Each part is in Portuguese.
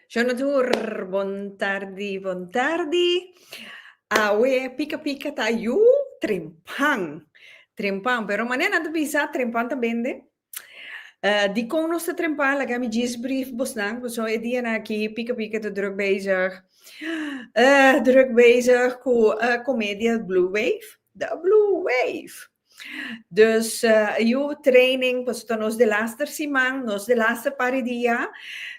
Buongiorno, buon tardi. We pica pica ta you trimpang. Trimpang, pero manena de bisa trimpang ta bende. Die komen ons te trimpang, like mijn gisbrief bosnang. Zo die na aqui, pica pica te druk bezig. Druk bezig com comédia Blue Wave. De Blue Wave. Dus je training, pues nos de laatste semana, nos de laatste paar dia.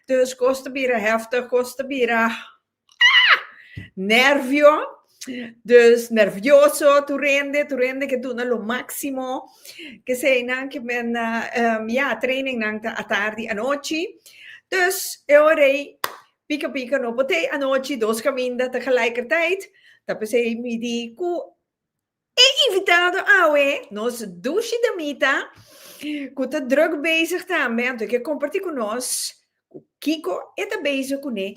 Dus kost bira heftig, kost bira nervio. Dus nervioso, tu rende que tu lo máximo. Que sei nan que men training nang a tarde a noche. Dus orei pica pica no potei a noche, dos caminda tegelijkertijd. Dat is mi di ku invitado nos douche da mita, que tá druk bezig também, então que compartilhar com nós, o Kiko está bezig com ele,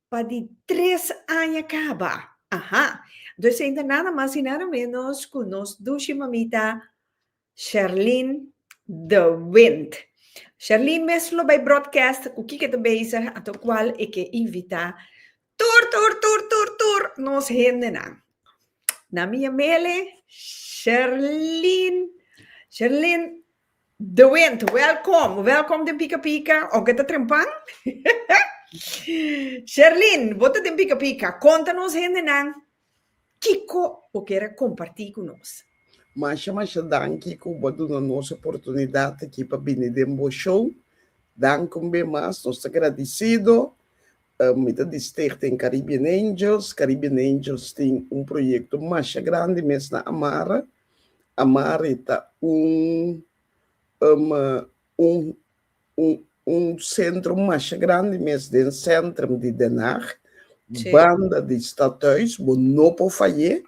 para de 3 anos acaba. Aha, então ainda nada mais e nada menos com nós douche mamita, Charlene de Wind. Charlene mesmo by broadcast, o Kiko está bezig, a qual é que invita, tour, nos henden aan. Na minha mele, Charlene de Wind, welkom de Pika Pika, ook het trempang. Charlene, wat het Pika Pika, conta-nos ainda Kiko, o que era compartilhar conosco. Mas danke por dar nossa oportunidade aqui para vir no show. Danke bem mais, nós agradecidos. Met de stichting Caribbean Angels. Caribbean Angels tem projeto mais grande mesmo na Amare. Amare está centro mais grande mesmo dentro do centro de Den Haag. Banda de estatuis, não pode falhar.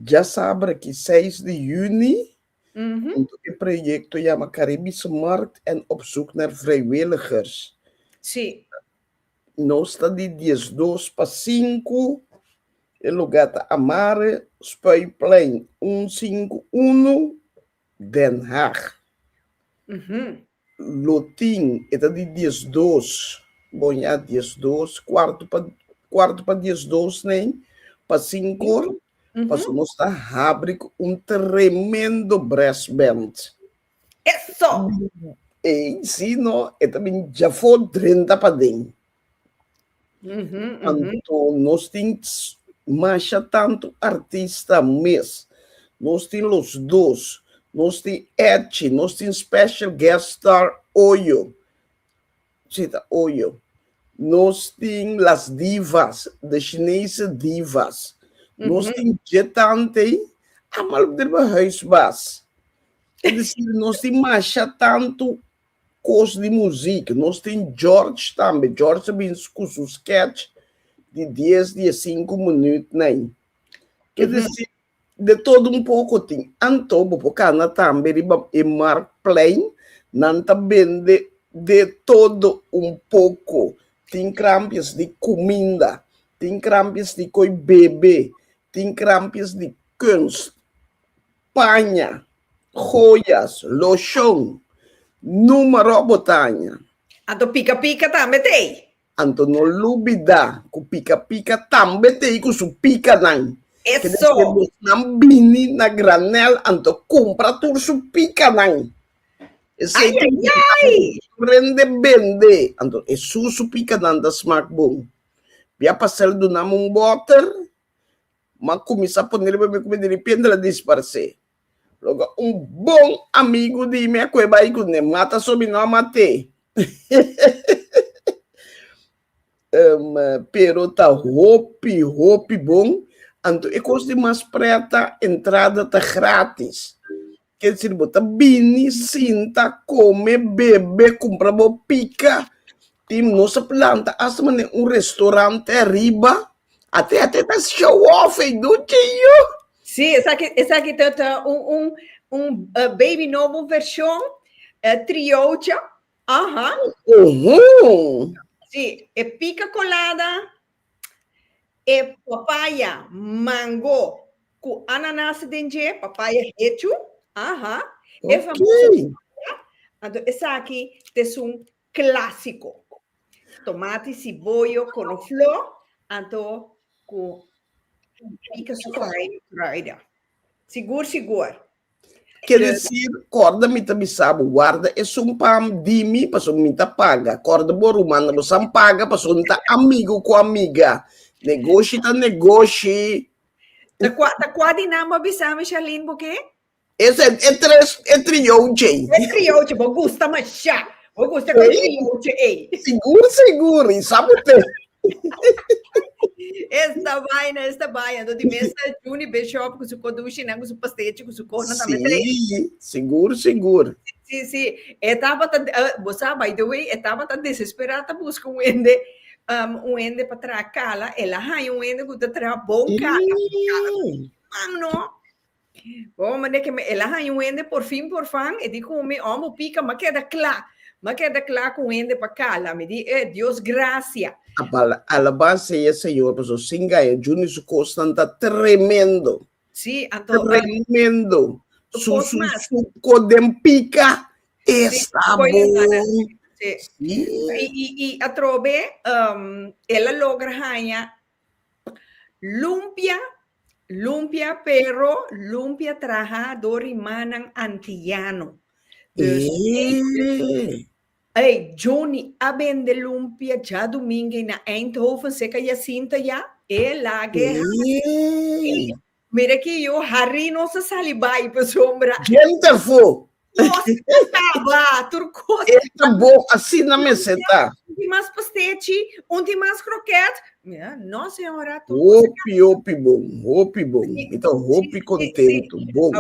Já sabe que 6 de juni, o projeto chama Caribische Markt en op zoek naar vrijwilligers. Sim. Nós está de dias 2 para 5, em lugar da Amare, Spuiplein 151, Den Haag. Loting, está de dias 2, bom, já dias 2, quarto para dias 2, nem, para 5, para nós está abrindo tremendo brass band. Isso! E se não, também já foi 30 para dentro. Então, nós temos mais tanto artista mesmo. Nós temos os dois. Nós temos Eten, nós temos special guest star Oyo. Nós temos as divas, as chinesas divas. Nós temos Jetante, a malbderba huisbaas. É dizer, nós temos mais tanto coisa de música. Nós temos George também. George também com o sketch de 10, 15 minutos. Nem. Quer dizer, de todo pouco tem. Antobo, porque ela também é Markplein, não também de todo pouco. Tem Kraampjes de comida, tem Kraampjes de coi bebê, tem Kraampjes de kunst, panha, joias, lotion. Número botanya. Anto pica-pica também tem. Anto no lubida, ku pica-pica também tem ku su pica nan. Isso. Não bini na granel, anto compra tu su pica nan. Ai. Rende bende, anto e su pica nan da smaak bom. Via passar do namo butter, mas começa a poner bebê como de repente ela disparce. Logo, bom amigo de minha coisa aí que nem mata sobre não matei. Pero tá roupa bom. Então, é coisa de mais preta, entrada tá grátis. Quer dizer, bota bini, sinta, come, bebe, compra pica. Tem nossa planta, hasta restaurante arriba. Até tá show off, hein, do tio. Sim, essa aqui tem baby novo versão triocha. Sim, é pica colada, é papaya, mango, com ananas dentro, papaya hecho. É famoso. Então, essa aqui é clássico. tomate, cebolla, couve-fleur, anto com pica sukai kruiden. Seguro. Quer dizer, corda me também sabe, guarda é um pam de mim, passou me paga. Corda borumana, você paga, passou não tá amigo com amiga. Negócio tá negócio. Tá quase não abisame, Charlene, porque? Esse é trio, Jay. É trio, tipo, gusta mais chá. Eu gosto com trio, ei. Seguro, e sabe ter. Esta vaina, do dimensão juni bishop com su conduci, não com su pastete, com su corna também três. Seguro. Sim. Etapa tá, você by the way, etapa tá desesperada busca ende para tracala, ela hai ende que tá bom cara. Mano. Bom, mas é que ela hai ende por fim, e digo me, amo pica, mas queda claro com ende para cala, me di, Deus graça. A base é senhor, pessoal, singa é juni su constante tremendo. Sim, então tremendo. Su codem pica está bom. Sim. E a trove, ela logra ganhar lumpia, pero lumpia trabajador e manan antiano. Dus, Johnny, a vende lumpia já domingo na Eindhoven, seca Jacinta já, ela guerra. Mira que eu, Harry, nossa salibai, para sombra. Gente, fu. Nossa, tava, turcosa. Tá bom, assim na meseta. Um mais pastete, um mais croquete. Nossa senhora, Hopi bom. Então, hopi contento, bom.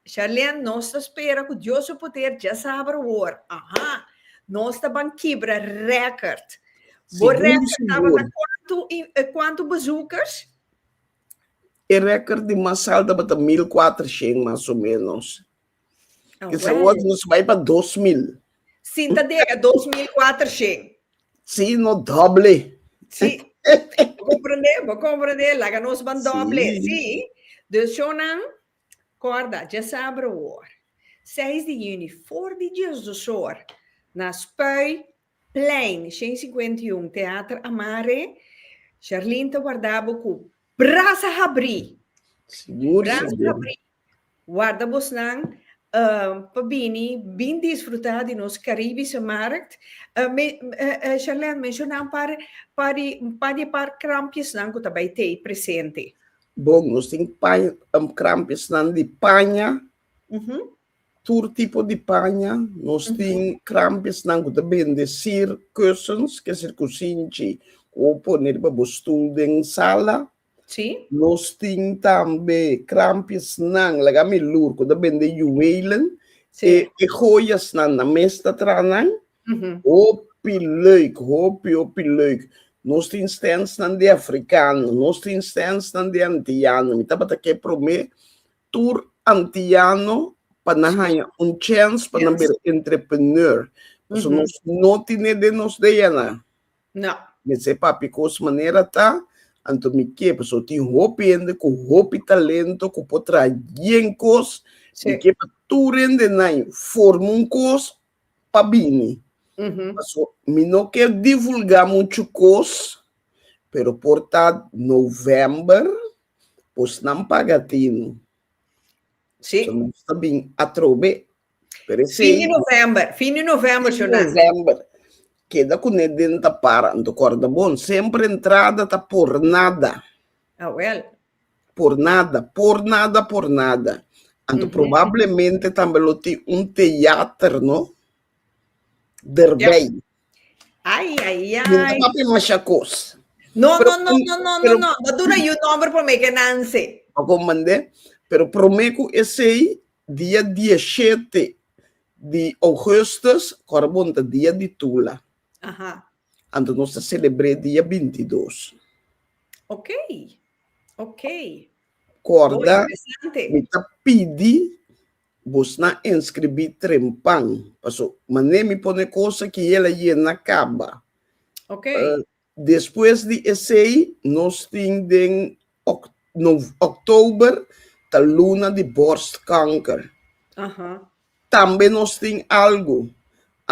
Charlene, nós espera que Deus o poder já sabe o war. Aha, nós estamos quebra recorde. O recorde estava na quanto bazookas? O recorde de Massalda bata 1.400, mais ou menos. Esse outro nos vai para 2.000. Sim, tá de 2.400. Sim, no doble. Sim. Vou compreender. Lá que nós vamos doble. Sim. Dus Shonan, corda, já sabe o war. 6 de juni, 4 de dias do sol, na Spuiplein, 151, Teatro Amare, Charlene te guardava com braça abrir. Seguro. Guarda você Pabini, bem desfrutado de nosso Caribische Markt. Charlene mencionou para Kraampjes, não, que também tem presente. Bom, nós temos Kraampjes de panha, todo tipo de panha. Nós temos Kraampjes que também de kussens, que é cozinha, ou pôr para o stoel em sala. Sim. Nós temos também Kraampjes lá me lurco, também de juwelen, e joias na mesa tranan. Hopi leuk. Nós temos stands de africano, nós temos stands de antiano. Me tava aqui prometer tour antiano para ganhar chance para ser entrepreneur. Porque nós não temos de nós de ana. Não. Mas é para picos maneira tá. Então me que pessoa tem hopi ainda com hopi talento com potra yencos e que para tour ainda não forma cos para bini. Me não quer divulgar muito coisa, pero porta novembro, pois não paga tino. Sim. Então, está bem atrobe. Fim de novembro, novembro. Queda com ele dentro para, não corda bom, sempre entrada tá por nada. Por nada. Então, provavelmente também tem teatro, não? Derbei. Ai. Não papi machacos. Não. Dura o nome para mim que Nancy. Pero prometo esse dia 17 de agosto, corabonta dia de Tula. Então nós celebramos dia 22. Ok. Corda, me tá pedi você não inscrever trempang. Passo, mas me põe coisa que ela ia na caba. Ok. Depois de esse, nós temos em outubro a luna de borstkanker. Também nós temos algo.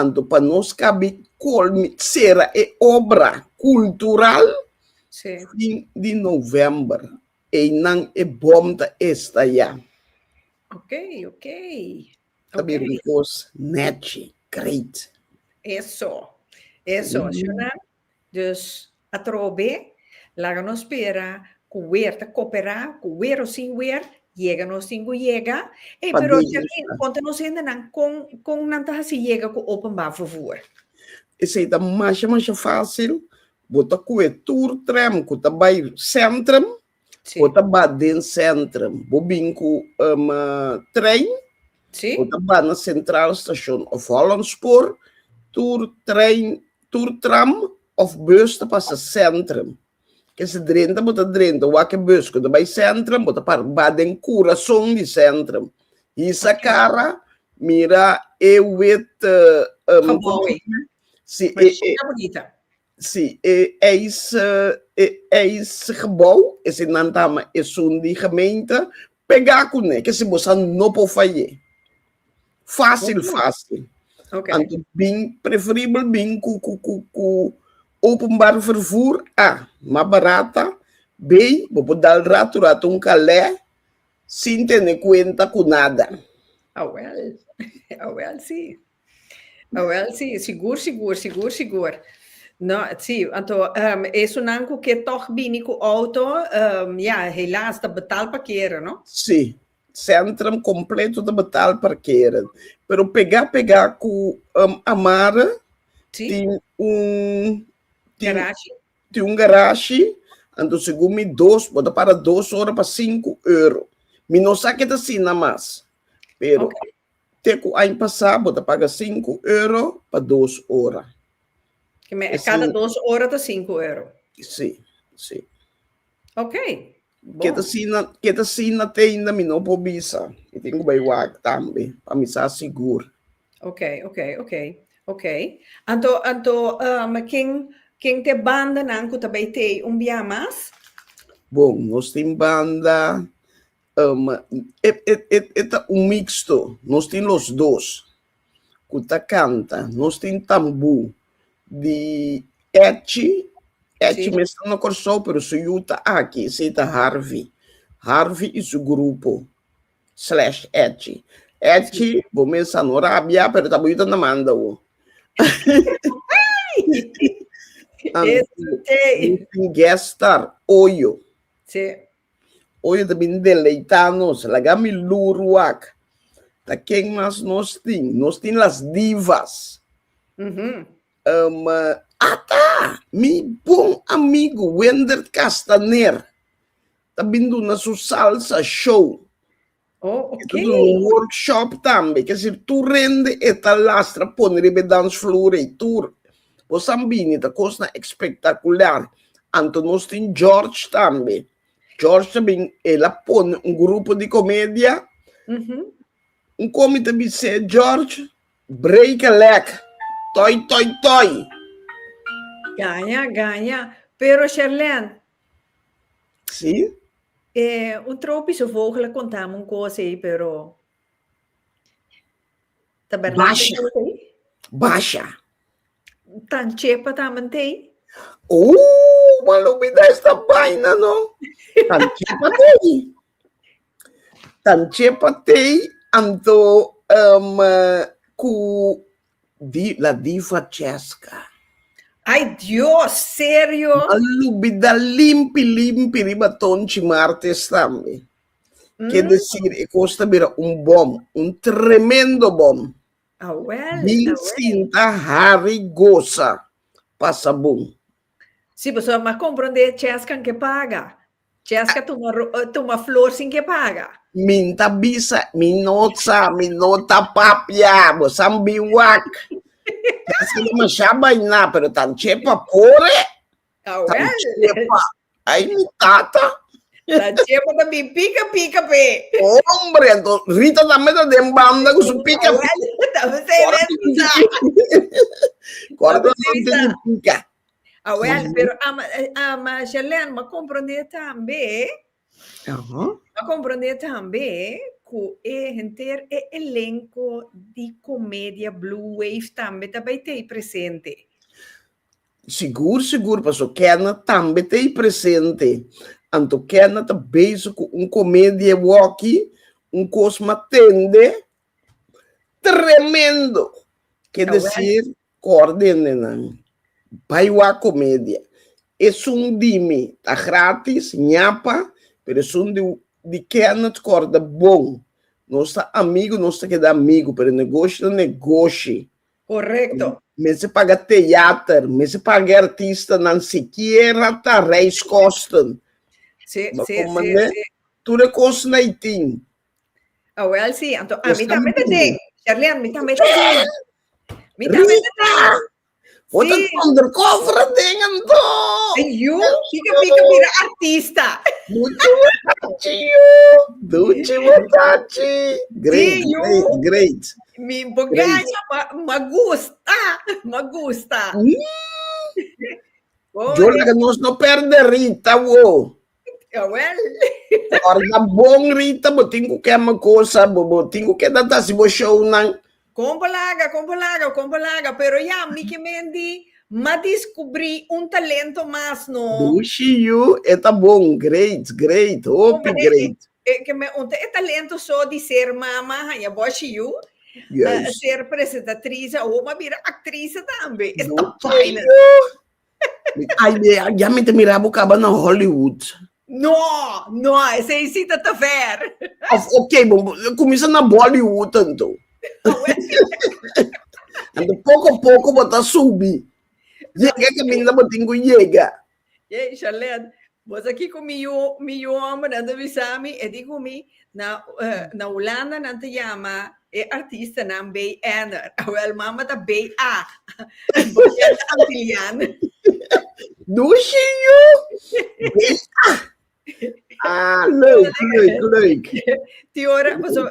Anto para nós cabe será é obra cultural fim de novembro. E não é bom esta já. Ok. Também because net great. Eso. Shona. Dus atrobe, laga nos espera, weer te coopera, weer o sin weer, llega no sin llega. Pero conta-nos ainda não com não tá se llega com openbaar vervoer. Esse é mais fácil. Bota com o tour tram, com o bairro centrum, bota dentro centrum, bobin com trem, bota na central station of Hollandspoor, tour tram of bus te passa centrum. Que se drenta, bota drenta, o que bus que vai centrum, bota para dentro coração de centrum. E essa cara, mira, eu sim, é bonita. Sim, é esse gebouw, esse não é de gemeente, pegar com ele, que se você não pode fazer. Fácil. Então, bem preferível, bem com openbaar vervoer, mais barata, bem, vou dar rato calé, sem ter conta com nada. Sim. Seguro. No, sim, então, isso não que toch bem com o auto, helaas, te betaal parkeren, não? Sim, centrum completo de betaal parkeren. Pero pegar com Amare, tem garagem, então segundo-me, bota para 2 horas para 5 euros. Me não sabe que assim nada mais. Pero, teco ano passado, bota paga 5 euros para 2 horas. Cada 2 horas está 5 euros. Sim. Ok. Que assim na tenda, me não pode bisa. E tenho que ir também, para me estar seguro. Ok. Então, quem te banda não que também tem dia mais? Bom, nós temos banda, é mixto, nós temos os dois. Que canta, nós temos tambu de Ete mesmo não corso, pero se yuta aqui, se tá Harvey e seu grupo /Ete. Vou começar no Rábia, pero tá muito na manda o. Guest star Oyo. Oyo também deleitanos, lagami luruak. Tá quem mais nós temos as divas. Mi bom amigo Wender Castaner tá vindo na sua salsa show. Ok. Um workshop também, que se tu rende esta lastra põe ribe dance floor e tour. O sambini tá coisa espetacular. Anto nós tem George também. George também, ela põe grupo de comédia. Comité de ser George, break a leg. Toy. Ganha. Pero, Sherlen. Sim? Tropische vogel contamos coisa aí, pero... Baixa. Tanchepa também tem? Maluco, me dá esta vaina, não? Tanchepa tem, anto, com la diva Cheska. Ai, Deus, sério? Maluco, dá limpi, ribaton de martes também. Quer dizer, custa vir bom, tremendo bom. Distinta Harry goza. Passa bom. Sim, pessoal, mas compreender Cheska que paga. Cheska toma flor sem que paga. Minta bisa, minota papia, bosambiwak. Cheska não chama na, pero tan chepa pore. Aí me tata. Tan chepa também pica, pe. Hombre, então, Rita também tá de banda com su pica. Corta não pica. Pero a Sherlen, mas compreender também. Ma compreender também que enter elenco de comédia Blue Wave também tem presente. Seguro, pastor. Kenna também tem presente. Anto Kenna tá bezig com comédia walkie, cosma tende tremendo. Quer dizer, coordena, vai a comédia. É dime, tá grátis, nhapa, mas de Kenna corda bom. Nossa amigo, nossa que dá amigo, pero negócio é negócio. Correto. Mas se paga teatro, mas se paga artista, não sequer tá reis costam. Sim. Tudo custa na itim. Well, sim. Então, a mim também tem. Charliane, mim também tem. Bota undercover dingen toch? En you, pica, mira artista. Duce, Motachi. Great. Mi bagaja, ma gusta. Yo que no perde Rita, wo. Well. Orga bom Rita, bo tengo que uma coisa, bo tengo que dar se bo show nang. Compalaga, pero ya, Mickey Mendy, ma descobri talento más, no? Dushi you, eta bom, great, hope great. Que me talento só de ser mama, ya boshi you, ser apresentatriz, ou uma vira atriz também. Está fine. Ai, já me te mirava na Hollywood. No, essa aí sim tá ver. Ok, bom, começa na Bollywood, então. Ando pouco a pouco botar subir. Chega que menina botinho chega. E aí, Charlene, você aqui com meu homem, anda visami, e digo na Holanda não te chama artista não B-N, wel mama tá B-A, porque é antiliano. Duchinho! Ah, leuk. Die horen, also,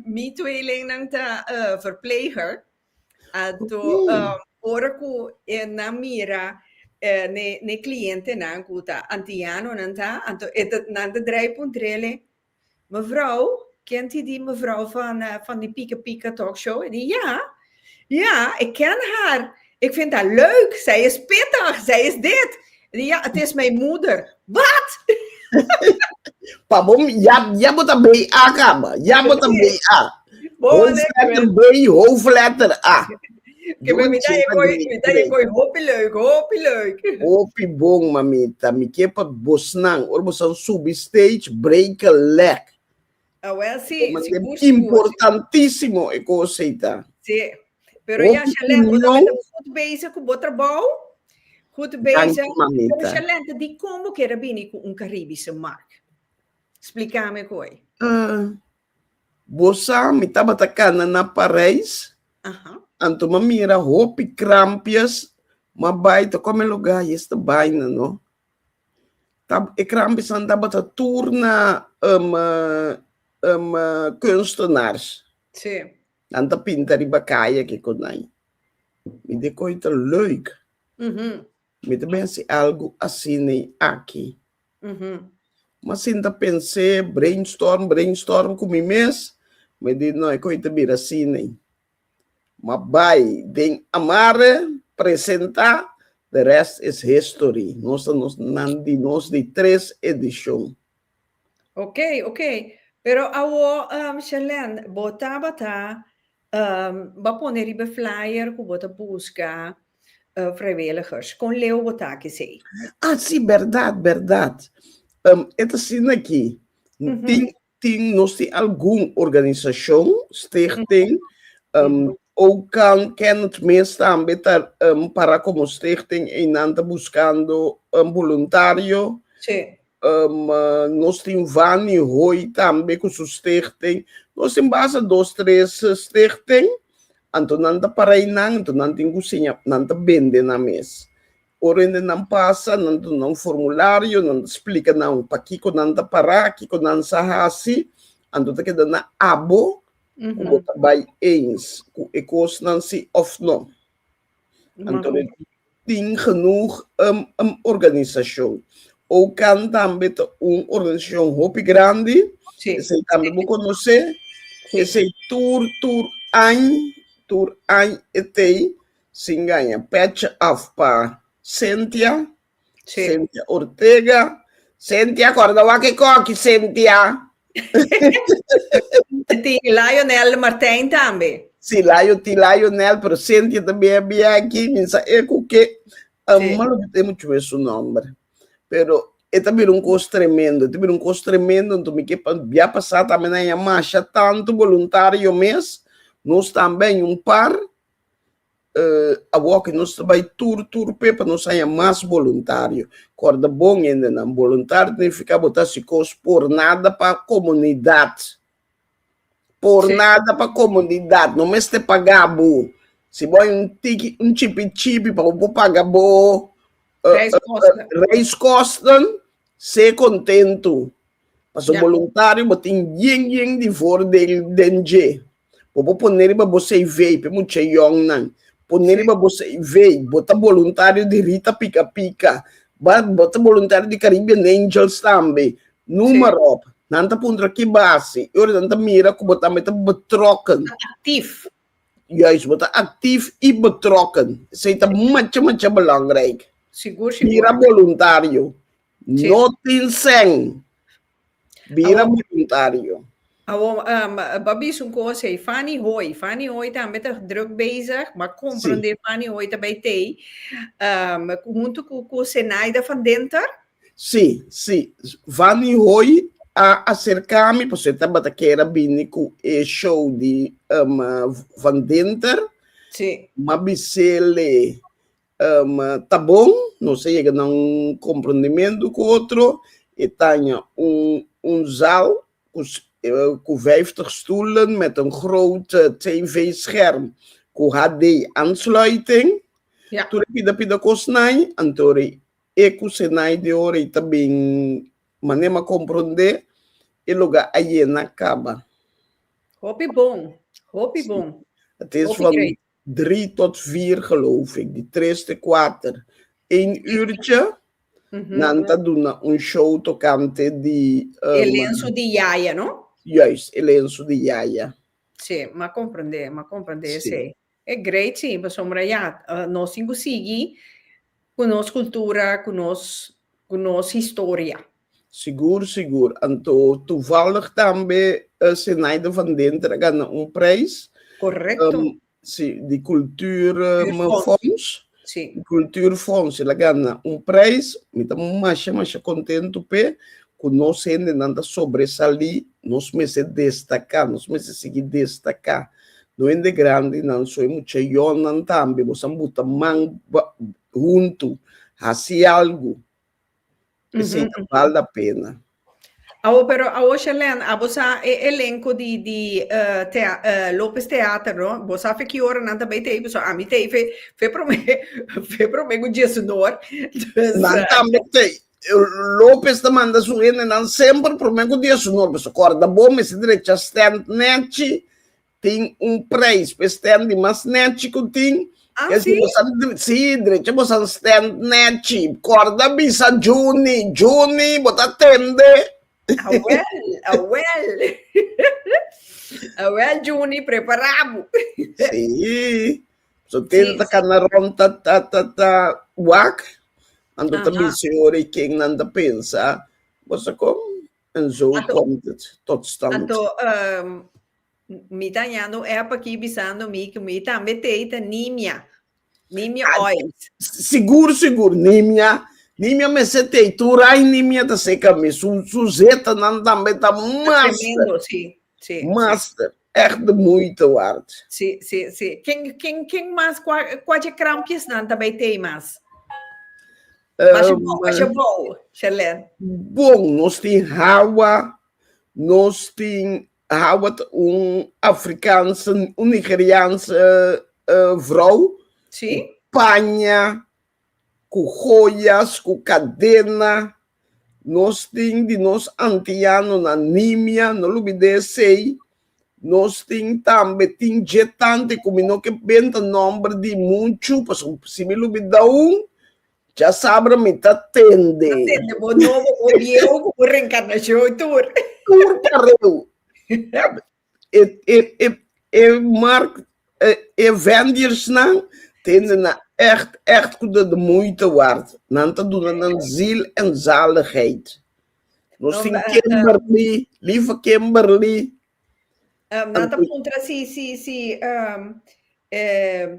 mijn tweeling de verpleger. Então, ora que na mira, ne cliënte na kuta antiano nanta, anto nanta 3.3. Mevrouw, kent u die mevrouw van die Pika talkshow? En die ja, ik ken haar. Ik vind haar leuk. Zij is pittig. Zij is dit. En die, ja, het is mijn moeder. Wat? Pabom, ja bota B-A, kaba. Ja bota B-A. Hoofdletter B, hoofdletter A. Que me coi hopi leuk. Hopi bom, mamita. Me kepa bosnang. Or bosan subi stage, break a leg. Ah, well, sí. Importantíssimo, é coisa. Sí. Pero ja, Charlene, we zijn goed bezig met boterbouw. Goed bezig. Pero Charlene, die como que era binnen com Caribische Markt. Explica-me coi. Bossa, me tava tacando na Paris. Anto mira roupa Kraampjes, maar buiten como lugar esta baina, no? E Kraampjes andava a tour na kunstenaars. Sim. Anta pinta de bacaia que conai. Me de coisa leuk. Me de pense algo assim aqui. Mas ainda pensei, brainstorm com mim mesmo. Me de não é coisa bira assim. Mas vai, tem Amare apresentar, the rest is history. Nós de 3 edições. Ok. Pero awo, Charlene, bota va poner in flyer que bota busca vrijwilligers. Com leu botar que sei. Ah, sim, verdade. É assim aqui. Nós temos alguma organização, stichting, ou quem mesmo também para como stichting e anda buscando voluntário. Sim. Nós temos Vani Roi também com o stichting. Nós temos base 2, 3 stichting. Então, não para aí, não tem cozinha, não vende na mesa. Ora, não passa, não formulário, não explica, não. Para aqui, não para, aqui, não sahasi. Então, tem que dar na abo, como vai eens. E coisa não se of não. Então, tem genoeg organisação. ou can também organização hopi grande, Sim. esse também vou conhecer, esse tour an etei, se ganha patch off para Cynthia Ortega, Cynthia, acorda lá que coque, Cynthia. Tem Lionel Martin também. Sim, Lionel, pero Cynthia também é bem aqui, minha eco que malo que tem muito esse nome, pero é também costo tremendo, então me que já passar também na marcha tanto voluntário mês, nós também par agora que nós vai tour para nós sair mais voluntário, corda bom ainda não voluntário significa botar se por nada para a comunidade. Nada para a comunidade, não me pagar bo. Se vai um chip para o pagar bo, reis costam, ser contento. Mas o voluntário tem yin de fora dele dentro. Vou poner para você ver, para muito young não. Poner para você ver, botar voluntário de Rita Pica, botar voluntário de Caribbean Angels também. Número. Nanta pundra que base, eu nanta mira que botar meta betrokken. Actief. Juist, botar actief e betrokken. Isso é muito belangrijk. Seguro. Mira voluntário. Not in sen. Mira voluntário. Babi is een koos, Fanny Hoy também está druk bezig, maar compreender Fanny Hoy também tem. Junto com o Senaida van Denter? Sim. Fanny Hoy a acercar-me, você estava daquela bem com o show de Van Denter. Sim. Mas bicele tá bom, não sei, não compreendimento com outro, e tenha zaal com 50 stoelen met een grote tv-scherm, com HD-aansluiting. Ja. Toen heb je de kostnij, en toen ik senai de hora e também manema compreender, e lugar aí na caba. Hopi bom. Het is van 3 tot 4 geloof ik, die 3 tot 4. 1 uurtje. Nanta doen show tocante de... Elenço de Yaya, não? Juist, elenço de Yaya. Sim, mas compreender, sim. É great, sim, mas sombra já, nós temos que seguir com nossa cultura, com nossa história. Seguro. Então, toevallig também, Senaida van Denter ganha prijs. Correto. Sim, de cultuurfonds. Sim. De cultuurfonds, ela ganha prijs. Me dá mais contento, porque nós ainda não sobressalir, nós se destacar, nós se seguir destacar. Não é de grande, não sou muito jovem também, você botar mão junto, fazer algo. Isso vale a pena. Pero Shelen, você é elenco de Lopes Teatro, você sabe que hora não também tem, pessoal, a mim tem, foi para mim o dia sonor. Não também tem. Lopes te manda suene não sempre para mim o dia sonor, pessoal, corda bom, mas se direito a stand net, tem preço para stand mas net que tem. Sim? Sim, direito a você stand net, corda bisa juni, bota tende. Juni, preparado. Sim. So tenta canaron wak. Ando também senhora quem nanda pensa. Você como? En zo komt het tot stand. Então, me tanhando é para aqui bisando que me também tem anemia oil. Seguro, anemia. Anemia me setei, tu rai anemia da seca me suzeta não também tá master. Sim. Master, echt muito arte. Sim. Quem mais quase Kraampjes não também tem mais? Mas é bom, Shelen. Bom, nós tem Hawa, africano, nigeriaanse vrouw. Sim. Panha, com joias, com cadena. Nós temos de nós antianos na anemia, no lubidecei. Nós temos também, tem jetante, como não que benta nome de muito, se me lubida Já sabe, me tá tende. Atende, o novo, o viejo, o reencarnação, tour. Tour pareu. Markt, venders não, tende na echt goed de moeite waard. Não tá doen aan ziel en zaligheid. Nós temos Kimberly, lieve Kimberly. Nata puntra si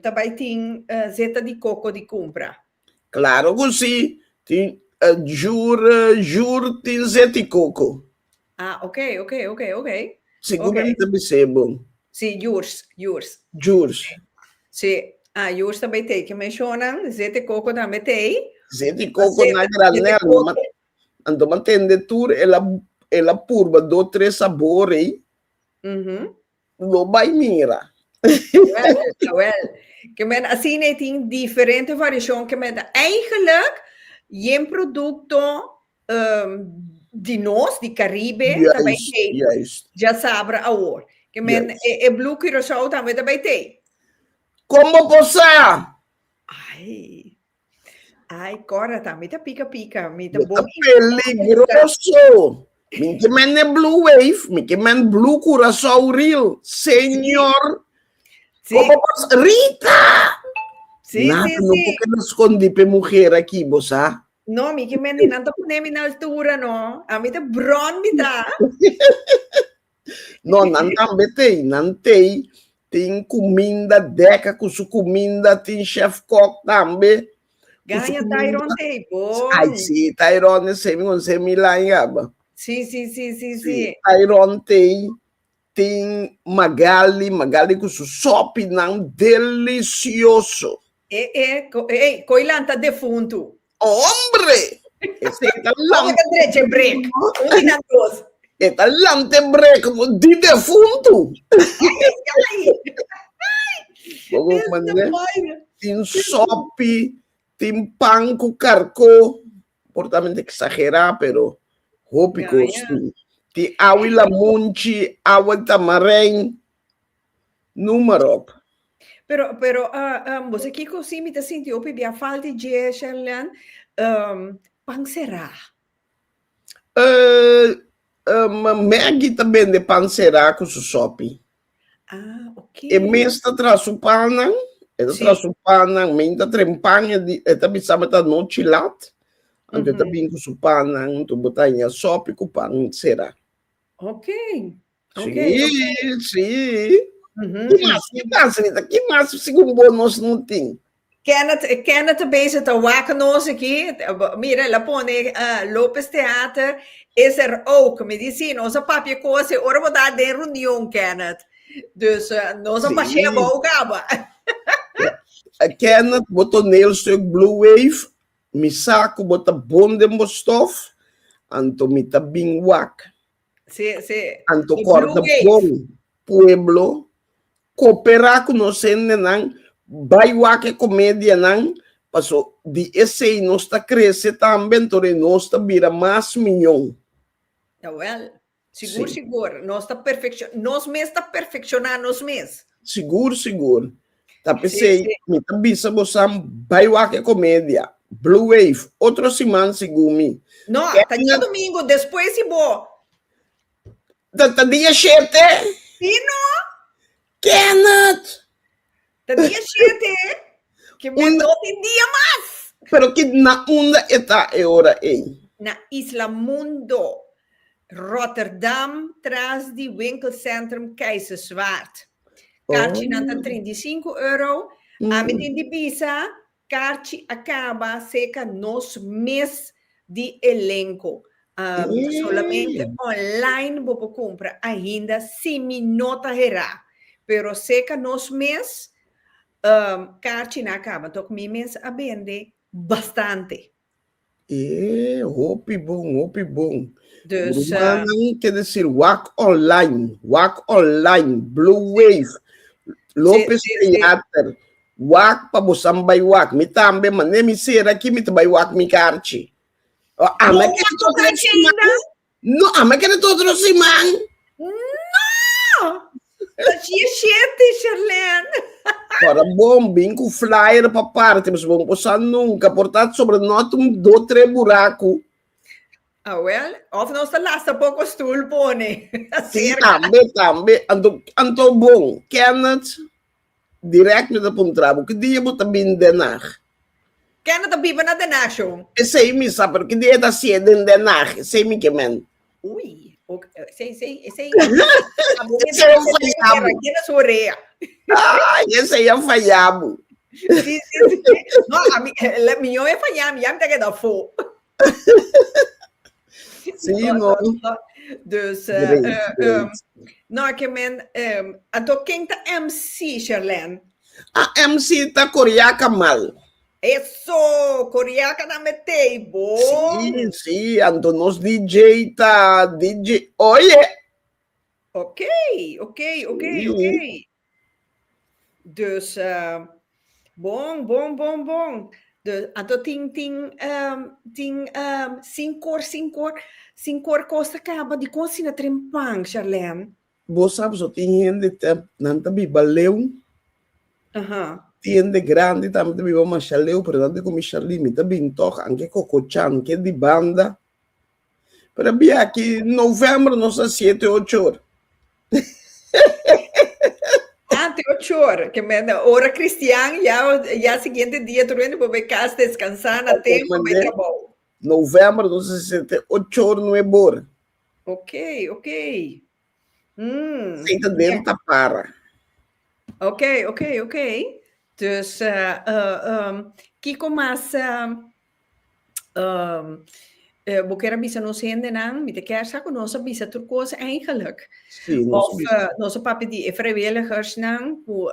também tem zeta de coco de compra. Claro que sim. Tem juro tem zeta de coco. Ah, ok. Seguramente também é bom. Sim, yours. Juros. Sim, yours também tem. Que mencionam, zeta de coco também tem. Zeta de coco na granela. Ando mantendo tour, ela purba 2, 3 sabores. Lo vai mira. Wel. Que men assim tem diferente variação que men eigenlijk geen producto de nós, de Caribe, também tem. Já sabe agora. Que men é blue curaçao também tem. Como você? Ai, cora também tá pica. Me tá bom. Peligroso. Me que men é blue wave, me que men blue curaçao real. Senhor. Como você? Rita! Sim. Não porque não escondi para mulher aqui, você? Não, me que men não tá ponendo na altura, não. A mim tá bron, me tá. Não tem. Tem comida, deca com sua comida, tem chef cook também. Ganha Tyron tem, bom. Ai, sim, Tyron é semi lá em Aba. Sim. Tyron tem Magali com seu sope não delicioso. Coilanta defunto. Hombre! Esse é talante break. É talante break de defunto. Tem sope, tem pão com carcó. Portamente exagerar, pero hope gosto. Tem água lamunchi, água tamarém, número. Pero você que così mi senti opi via falti de Sherlan pang será. Maggie também de pão será com o sope. Ok. E mesmo traz o pão, minta trempanha de também sabe tá no chilat. Então também com o pão, tu botar em sope com pão será. Ok. Sim. Que mais segundo nós não tem? Kenneth bezig te waken nos aqui. Mira, la pone Lopes Theater is ook medicina. Onze papje koos ora we daar de reunião, Kenneth. Dus nós passamos ook aba. Kenneth botou nele stuk Blue Wave, mi saco bota bonde mostof, anto mi tabing wak. Anto corta bom pueblo. Cooperar com nós não vai wak comédia não passou de esse nós está crescer também torre nós está vira mais milhão. Well, seguro nós está nós mesmo está perfeccionando nós mesmos. Seguro tá pensei me tá bisa bosam vai wak comédia Blue Wave outro semana segumi não tá dia domingo depois se bo tá dia 7 sim não Kenneth! Tá dia 7, que não tem dia mais. Pero que na onda está é hora aí? Na Isla Mundo, Rotterdam, tras de winkelcentrum Keizerswaard. Kaartje nanta €35. A metin de visa, kaartje acaba seca nos mês de elenco. Solamente online você compra ainda se minota herá. Pero seca nos mês, kaartje na acaba. Então, mi mês a vende bastante. Hope bom. Dus, quer dizer, Walk Online, Blue Wave, Lopes Theater, Walk para você vai Walk, me também, mas nem me ser aqui, me também Walk me kaartje. Mas quer todo semana? Não! Dat is je shit, Charlene. Para bom, bem com flyer para parte, mas vamos passar nunca, portanto, sobre nota 2, 3 buracos. Ah, well, of nós tá lá, tá pouco stoel pone. Sim, também. Anto bom, Kenneth, direto me dá para um trabalho, que dia eu também denar. Kenneth tá viva na denasho. Esse aí me sabe, porque dia da cedo em denar, sei me que men. Ui, sei. Esse é um falhado. Aqui na sua orelha. Esse aí é um falhado. Sim. Não, a minha é falhada, minha tá que dá fogo. Sim, não. Dus, nou, que men, quem tá MC, Charlene? A MC tá coreaca mal. Isso, coreaca na metei, bom. Sim, ando nos DJ tá, DJ, olha. Ok. Dus, bom. Dus, ting, 5 cor costa acaba de consina trempang, Charlene. Você sabe, só tem gente não tá bibaleu. Tiende grande, também também vamos chaleu, portanto, como Charlie, também toca, anche cocochan, que de banda. Para bem aqui, novembro, nossa 7, 8 horas. Até 8 horas, que hora cristiana, já seguinte dia, tu vendo, para casa descansar, na tempo, vai trabalhar. Novembro, nossa 7, 8 horas, não é bora. Ok. Senta dentro para. Ok. Dus, Kiko mas, we kunnen bisa nos henden aan, met de kerstdag, onze bisa turkoos eigenlijk. Sim, Of onze papi die vrijwilligers aan, hoe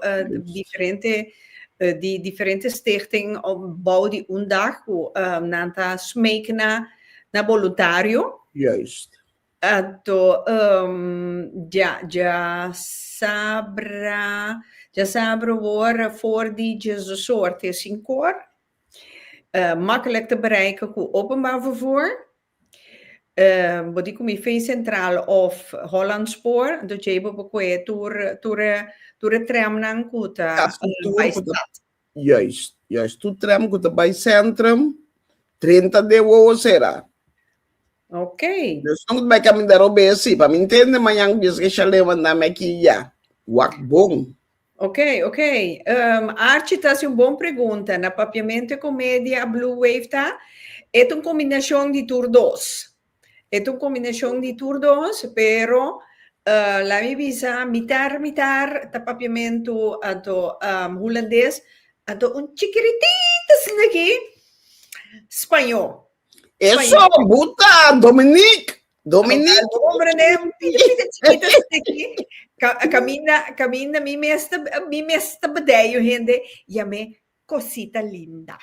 die differente stichting bouw die undag, hoe nanta smeken na voluntario. Juist. Ja sabra worden voor die soort is in koor. Makkelijk te bereiken met openbaar vervoer. Wat ik kom veel centraal of Hollandspoor. Dat je bijvoorbeeld door het tram naar Kuta. Juist. Tu tram Kuta bij centrum. 30 de euro será. Ok. Dus não vai caminhar o BSC. Para me entender, mas yang biasa que chale mandar aqui já. Wak bom. Ok. Archie, tá uma boa pergunta. Na papiamento comédia Blue Wave tá? É uma combinação de turdos. Pero la mi visa mitar tá papiamento ato holandês ato chiquiritito assim aqui espanhol. Eso, buta, Dominique. Hombre, chiquita aqui. Camina, mi mesta badeio, gente. Llame cosita linda.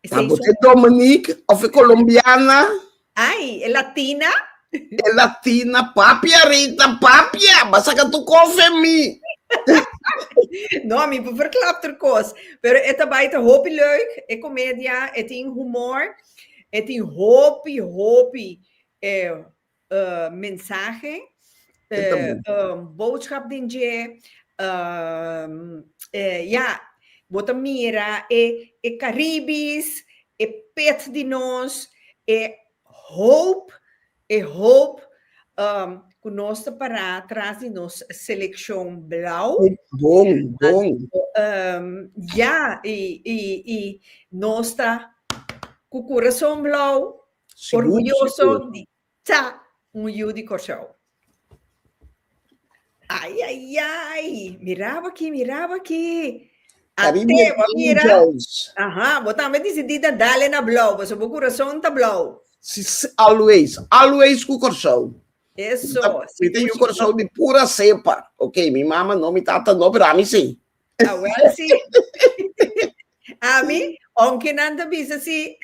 Você Dominique, ou colombiana? Ai, é latina? É latina, papia, Rita, papia. Basta que tu confia em mim. Não, me verklapt er koos. Pero é também te hoop leuk. É comédia, é tem humor. É tem hoop mensagem. Boodschap din je. Bota mira, é Caribis, é pet de nós, é hope, que nós está para atrás de nós seleção blau. Bom. E nós está com o coração blau, orgulhoso de estar de Corsão. Ai, mirava aqui. Até, mira. Botar me decidida dale na blau, mas o meu coração tá blau. Always com o coração. Isso. Eu tenho coração de pura cepa. Ok, minha mama não me trata não, para mim sim. Sim. A mim, onde nanda bisa si,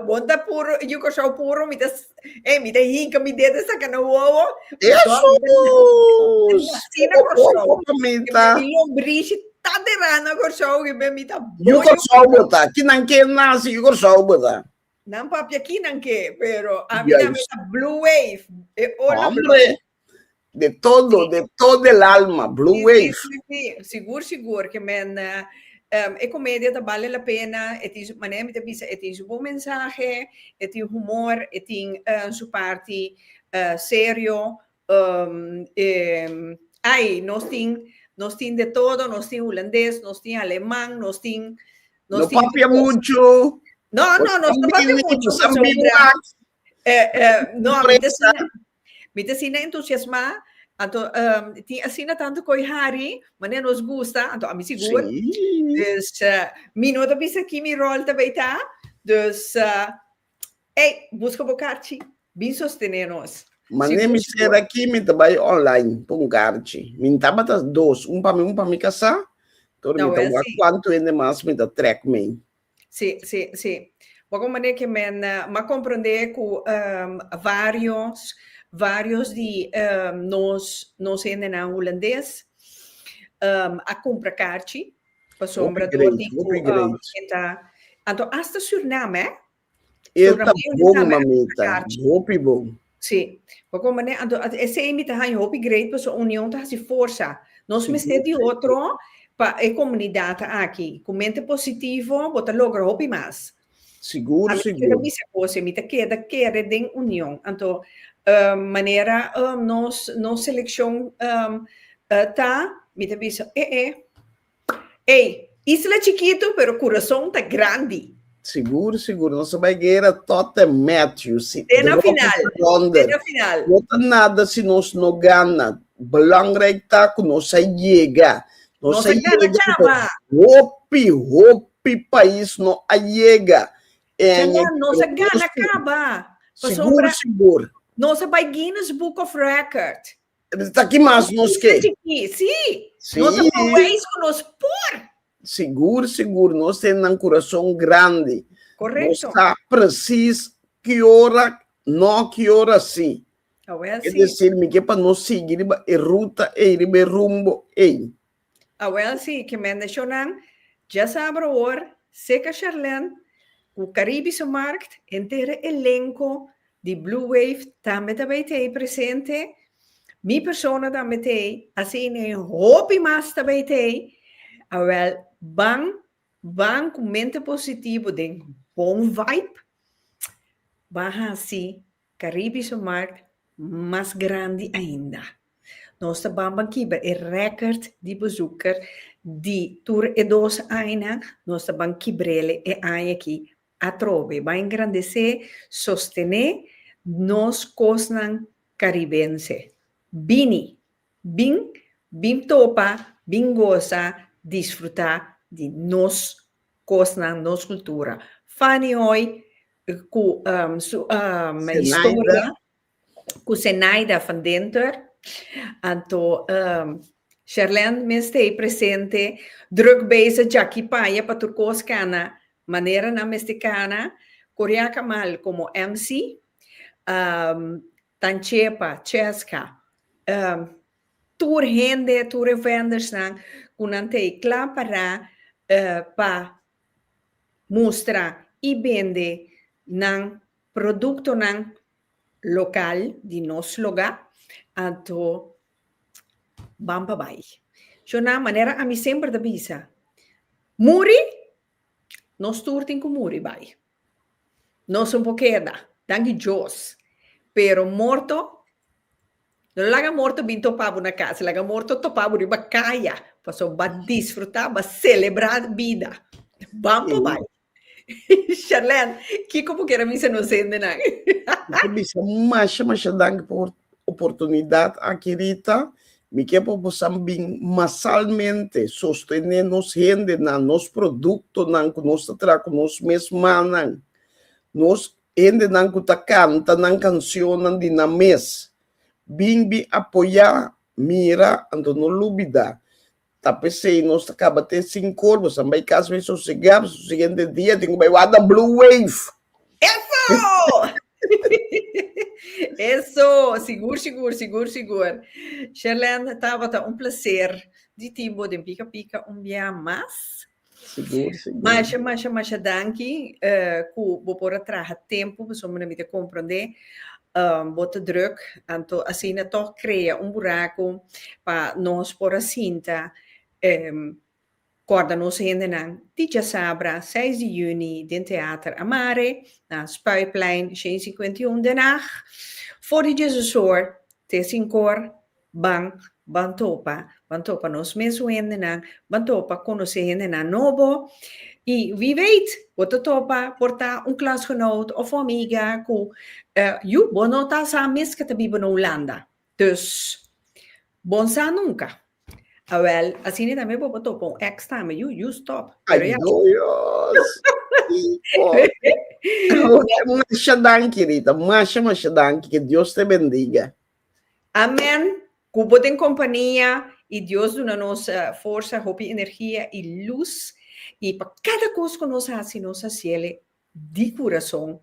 bonta puro, eu coração puro, me hinca, me dedo essa cana uovo. Jesus! Sina coração. E lombrice tá derrando coração, que me tá. E o coração botar, que não quer nascer, e o coração botar. Não papi aqui não quer, pero a mim tá blue wave. Hombre, De todo el alma, Blue Wave. Sí. Seguro que men comédia tá vale a pena, tem maneira de pensar, tem um bom mensagem, tem humor, tem sua parte sério, nós tem de todo, nós tem holandês, nós tem alemão, nós tem No papia mucho. No, nós não papia mucho. No, me ensina entusiasmar. Então, ensina tanto coi Harry, mas nos gusta, então a mim seguro. Dus, não tá pensando que mi rol também tá. Dus, busca bocarci, bem sostener nós. Mas nem me ser aqui, me trabalho online, com carci. Me tava das dois, para mim casar. Então, me tava quanto ainda mais me dá track me. Sim. Porque maneira que me compreender com vários de nós ainda na holandês a compra carci para sombra do então hasta Suriname Eta bom mamita, hopi bom. Sim, porque maneira então esse imita hai hopi great para a união tá se força. Nós me de outro para a comunidade aqui, com mente positivo, bota logo hopi mais. Seguro. Você me queda em união. Então, maneira nos seleção tá, me te bisa, isla chiquito, pero coração tá grande. Seguro. Nossa bagueira tota Matthews. Na final. Não tá nada se nós não ganha. Belangrijk tá que nós chega. Nós chega. Hopi país não chega. Nossa gana acaba. Seguro. Nossa vai Guinness Book of Record. Está aqui mais nós que? Sim. Nossa país com nós por. Seguro. Nós temos um coração grande. Correto. Nós está preciso que hora sim. Quer dizer, me que para nós seguir a ruta e ir rumbo sim, que me mencionam, já sabe hora, seca Charlene, o Caribische Markt, inteiro elenco de Blue Wave também tem presente. Minha persona também tem, assim, hopi mais também tem. Bang com mente positivo, de bom vibe. Baja assim, Caribische Markt, mais grande ainda. Nós vamos aqui para o recorde de bezoeker de tour e dos aina, nós vamos quebrele e aqui a trove, vai engrandecer, sostener nos cosnan caribense. Bim topa, bim goza, disfrutar de nos cosnan, nos cultura. Fanny hoy, com história, com Senaida van dentro, então, Charlene me está presente, druk bezig Jackie Paia para turcos cana, maneira na mexicana, coreana mal como MC, Tanchepa, Cheska, tour gente, tour vendors nang, kunante klapara para mostrar e vender nang produto nang local de nosso lugar. Então, vamos para baixo. De uma maneira, a mim sempre da bisa. Muri, nós turtem com muri, vai. Nós um pouquinho, dangue Deus. Pero morto, não laga morto bem topado na casa, laga morto topado de bacaia. Passou para desfrutar, para celebrar a vida. Vamos para baixo. Charlene, que como que era missa não sendo, não? Bisa, mas dangue por oportunidade aqui, Rita, me que possamos massalmente sostener nos gente, nos produtos, que nós trazemos mesmos, nós gente que canta, canção, de na mês, bem apoiar, mira, então não dúvida. Tapos nós acaba de ter 5 corpos, também caso me sossegar, o seguinte dia, tenho que ir Blue Wave. Isso, seguro. Charlene, estava um prazer de tempo de pica dia mais. Seguro. Mas danke, que vou por atrás tempo, para me compreender. wordt te druk. En assim toch crea buraco para nós por a cinta. Corda nos henden die Sabra, 6 de juni, in Theater Amare, na Spuiplein, 151 Den Haag. Voor de Jesusor, Tessincor, Bantopa nos mesmo henden Bantopa conhece henden nobo. E wie weet, wordt de topa, porta klasgenoot of amiga, you bonota sa miska te biben Holanda. Dus, bon sa nunca. Well, assim também vou botar um extra, mas you stop. Ai, Deus! Masha danke, Rita. Masha danke. Que Deus te bendiga. Amém. Cubo em companhia e Deus dá nossa força, hope, energia e luz. E para cada coisa que nós fazemos, nós fazemos de coração,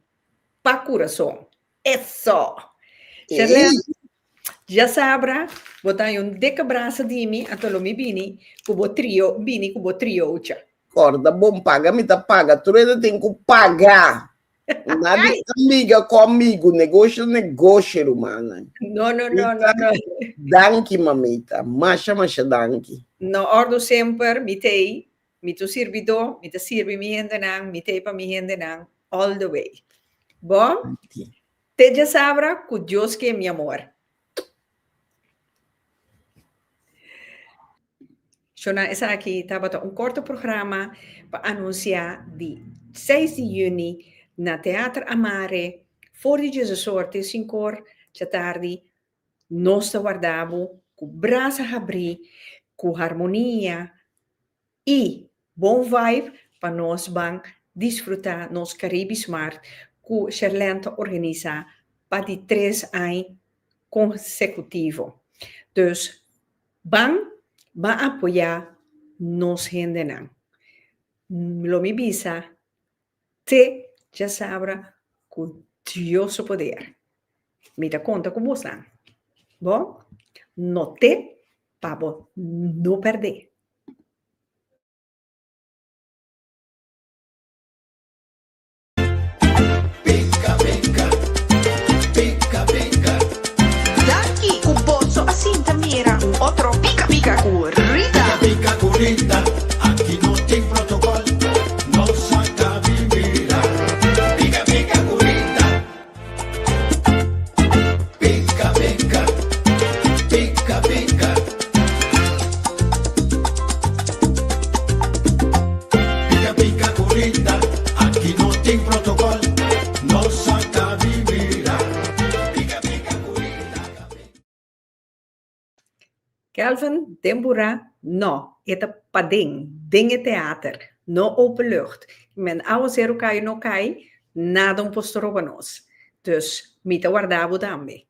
para coração. Isso! Já sabra, botar dikke abraço de mim, até me bini, cubo trio, ucha. Corda, bom, paga, me tá paga. Tu ainda tem que pagar. Nada amiga comigo, negócio, humana. No. Danke, mamita. Masha, danke. No, ordo sempre, mitei, mito servidor, mito sirvi mi hendenang, mitei pa mi hendenang, all the way. Bom? Te já sabra, que Deus que é meu amor. Essa aqui estava corto programa para anunciar de 6 de juni na Teatro Amare, voor de Jesusor, 5 da tarde, nós te guardamos com braça abrir, com harmonia e bom vibe para nós vamos desfrutar nos Caribische Markt, com Charlene organiza para de 3 anos consecutivos. Dus, va a apoyar nos henden. Lo mi visa, te já sabra com Deus o poder. Me dá conta com você. Bom? No te, para não perder. Daqui o bolso assim tamira, outro pica corrida. Pica corrida, aqui não tem protocolo, não saca vivira. Pica corrida. Pica. Pica corrida, aqui não tem protocolo, não saca vivira. Pica corrida. Kelvin, Dembora, no. Het pading, dingen theater, no open lucht. Men oude zero kai no kai, nada postor op ons. Dus, mita guardavo dambe.